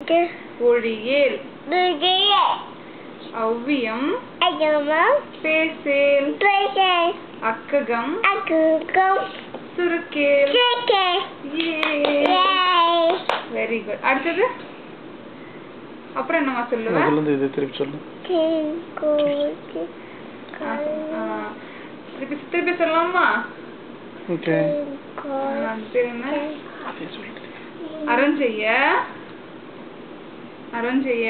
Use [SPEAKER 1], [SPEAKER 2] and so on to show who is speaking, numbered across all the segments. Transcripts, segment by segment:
[SPEAKER 1] ஒழியேல் அவ்வியம் பேசேல் அக்ககம் சுருக்கேல். Very good. அடுத்தது அப்புறம் என்னமா சொல்லுவேன்? திருப்பி சொல்லலாமா? அரஞ்செய்ய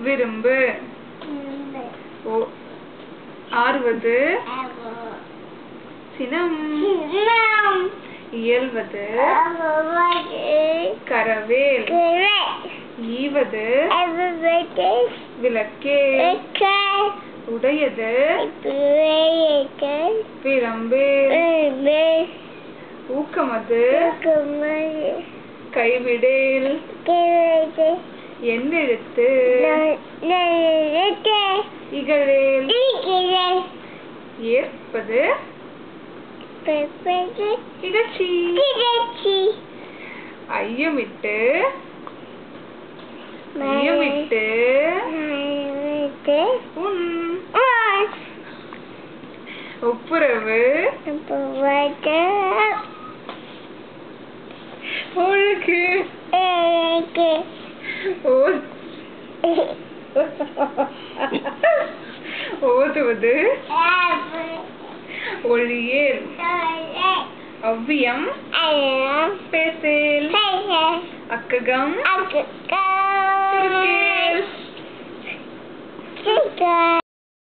[SPEAKER 1] விரும்பு. ஆறுவது சினம். இயல்வது கரவேல். ஈவது விளக்கேல். உடையது பிரம்பேல். ஊக்கமது கைவிடேல். எண்ணெழுத்து இகழேல். ஏற்பது இகழ்ச்சி. ஐயமிட்டு உன். ஒப்புரவு ஒழுக்கு. ஓதுவது ஒழியேல். அவ்வியம் பேசேல். அக்ககம் சுருக்கேல்.